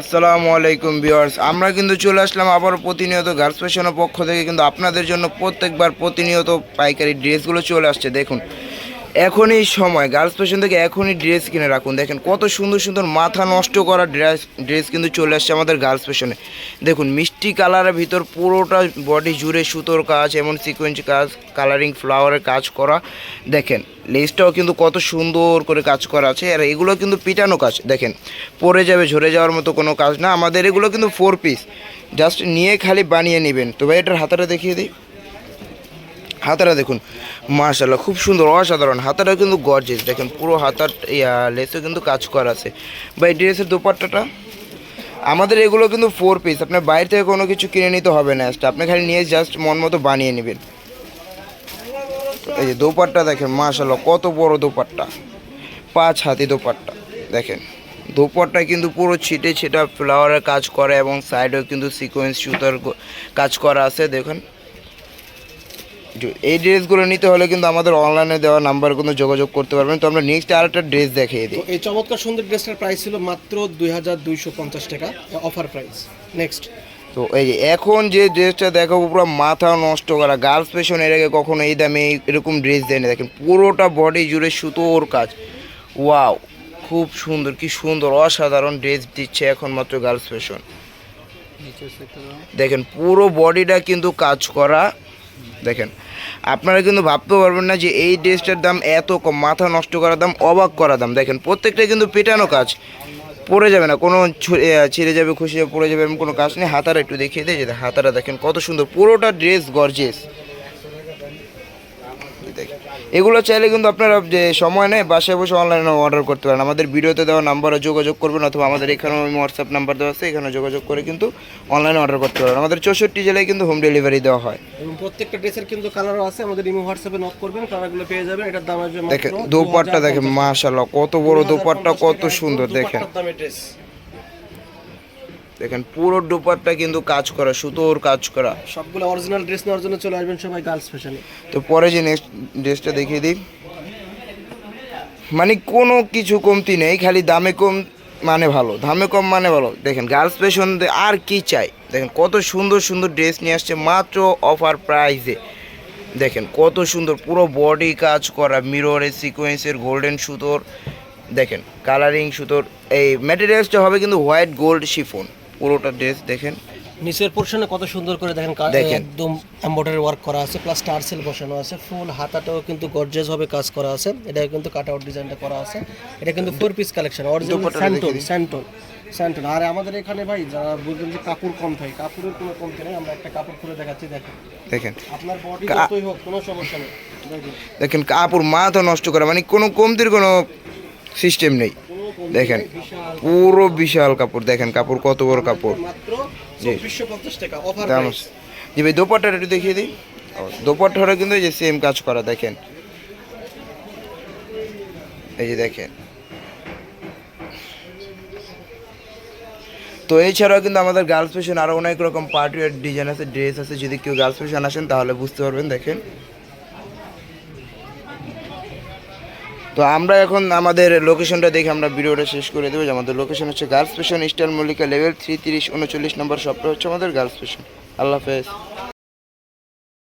আসসালামু আলাইকুম ভিউয়ার্স, আমরা কিন্তু চলে আসলাম আবার প্রতিনিয়ত গার্লস ফ্যাশনের পক্ষ থেকে কিন্তু আপনাদের জন্য প্রত্যেকবার প্রতিনিয়ত পাইকারি ড্রেসগুলো চলে আসছে। দেখুন এখনই সময় গার্লস ফ্যাশন থেকে এখনই ড্রেস কিনে রাখুন। দেখেন কত সুন্দর সুন্দর মাথা নষ্ট করা ড্রেস কিন্তু চলে আসছে আমাদের গার্লস ফ্যাশনে। দেখুন মিষ্টি কালারের ভিতর পুরোটা বডি জুড়ে সুতোর কাজ, এমন সিকোয়েন্স কাজ, কালারিং ফ্লাওয়ারের কাজ করা। দেখেন লেসটাও কিন্তু কত সুন্দর করে কাজ করা আছে, আর এগুলো কিন্তু পিটানো কাজ। দেখেন পরে যাবে, ঝরে যাওয়ার মতো কোনো কাজ না আমাদের এগুলো, কিন্তু 4 পিস জাস্ট নিয়ে খালি বানিয়ে নেবেন। তো ভাই এটার হাতাটা দেখিয়ে দিই। হাতাটা দেখুন মাশাআল্লাহ খুব সুন্দর, অসাধারণ। হাতাটা কিন্তু গর্জিয়াস, দেখেন পুরো হাতার লেসে কিন্তু কাজ করা আছে। বা এই ড্রেসের দোপাট্টাটা আমাদের এগুলো কিন্তু 4 পিস, আপনার বাইরে থেকে কোনো কিছু কিনে নিতে হবে না, আপনি খালি নিয়ে জাস্ট মন মতো বানিয়ে নেবেন। এই যে দোপাট্টা দেখেন মাশাআল্লাহ কত বড় দোপাট্টা, 5 হাতি দোপাট্টা। দেখেন দোপাট্টা কিন্তু পুরো ছিটে ছিটা ফ্লাওয়ারের কাজ করে এবং সাইডেও কিন্তু সিকোয়েন্স সুতার কাজ করা আছে। দেখুন এই ড্রেসগুলো নিতে হলে কিন্তু আমাদের অনলাইনে দেওয়া নাম্বার কিন্তু যোগাযোগ করতে পারবেন। তো আমরা নেক্সট আরেকটা ড্রেস দেখিয়ে দিই। এই চমৎকার সুন্দর ড্রেসটার প্রাইস ছিল মাত্র 2250 টাকা, অফার প্রাইস। নেক্সট তো এই যে এখন যে ড্রেসটা দেখাবো পুরো মাথা নষ্ট করা, গার্লস ফ্যাশন এর আগে কখনো এই দামে এরকম ড্রেস দেয় না। দেখেন পুরোটা বডি জুড়ে সুতোর কাজ, ওয়াও খুব সুন্দর, কি সুন্দর অসাধারণ ড্রেস দিচ্ছে এখন মাত্র গার্লস ফ্যাশন। দেখেন পুরো বডিটা কিন্তু কাজ করা। দেখেন আপনারা কিন্তু ভাবতে পারবেন না যে এই ড্রেসটার দাম এত কম, মাথা নষ্ট করার দাম, অবাক করা দাম। দেখেন প্রত্যেকটা কিন্তু পেটানো কাজ, পড়ে যাবে না, কোনো ছিঁড়ে যাবে, খুশি যাবে, পড়ে যাবে এমন কোনো কাজ নেই। হাতারা একটু দেখিয়ে দেয়, যে হাতারা দেখেন কত সুন্দর, পুরোটা ড্রেস গর্জিয়াস। দেখেন এগুলো চাইলে কিন্তু আপনারা যে সময় নেই বাসায় বসে অনলাইনে অর্ডার করতে পারেন। আমাদের ভিডিওতে দেওয়া নাম্বারে যোগাযোগ করবেন, অথবা আমাদের এখানেও হোয়াটসঅ্যাপ নাম্বার দেওয়া আছে, এখানে যোগাযোগ করে কিন্তু অনলাইনে অর্ডার করতে পারেন। আমাদের 64 জেলায় কিন্তু হোম ডেলিভারি দেওয়া হয় এবং প্রত্যেকটা ড্রেসের কিন্তু কালারও আছে। আমাদের ইমো হোয়াটসঅ্যাপে নক করবেন, কালারগুলো পেয়ে যাবেন। এটার দাম আসবে মাত্র দেখেন দোপাট্টা দেখেন মাশাআল্লাহ কত বড় দোপাট্টা, কত সুন্দর। দেখেন দেখেন পুরো দোপাট্টা কিন্তু কাজ করা, সুতোর কাজ করা। সবগুলো অরিজিনাল ড্রেস নেওয়ার জন্য চলে আসবেন সবাই গার্লস ফ্যাশনে। তো পরে যে নেক্সট ড্রেসটা দেখিয়ে দিই, মানে কোনো কিছু কমতি নেই, খালি দামে কম মানে ভালো, দামে কম মানে ভালো। দেখেন গার্লস ফ্যাশন আর কি চাই। দেখেন কত সুন্দর সুন্দর ড্রেস নিয়ে আসছে মাত্র অফার প্রাইসে। দেখেন কত সুন্দর পুরো বডি কাজ করা, মিররের সিকোয়েন্সের গোল্ডেন সুতোর। দেখেন কালারিং সুতোর, এই ম্যাটেরিয়ালসটা হবে কিন্তু হোয়াইট গোল্ড শিফন পুরোটা ড্রেস। দেখেন নিচের পোরশনে কত সুন্দর করে দেখেন একদম এমব্রয়ডারি ওয়ার্ক করা আছে, প্লাস টার্সেল বসানো আছে। ফুল হাতাটাও কিন্তু গর্জিয়াস ভাবে কাজ করা আছে। এটা কিন্তু কাট আউট ডিজাইনটা করা আছে। এটা কিন্তু 4 পিস কালেকশন, অরিজিনাল স্যান্টন। আর আমাদের এখানে ভাই যারা বলবেন যে কাপড় কম থাকে, কাপড়ের কোনো কমতি নেই। আমরা একটা কাপড় খুলে দেখাচ্ছি। দেখেন আপনার বডি যতই হোক কোনো সমস্যা নেই। দেখেন কাপড় মাথা নষ্ট করা, মানে কোনো কমতির কোনো সিস্টেম নেই। দেখেন পুরো বিশাল কাপড়, দেখেন কাপড় কত বড় কাপড়। জি ভাই দোপাট্টাটা একটু দেখিয়ে দিই। দোপাট্টাটা কিন্তু এই যে সেম কাজ করা। দেখেন এই যে দেখেন। তো এছাড়াও কিন্তু আমাদের গার্লস ফ্যাশন আরও অনেক রকম পার্টি ওয়্যার ডিজাইন আছে, ড্রেস আছে। যদি কেউ গার্লস ফ্যাশন আসেন তাহলে বুঝতে পারবেন। দেখেন তো আমরা এখন আমাদের লোকেশনটা দেখে আমরা ভিডিওটা শেষ করে দেবো। যে আমাদের লোকেশন হচ্ছে girls fashion, eastern Mallika level 3, 30, 39 নম্বর শপটা হচ্ছে আমাদের গার্লস ফ্যাশন। আল্লাহ হাফেজ।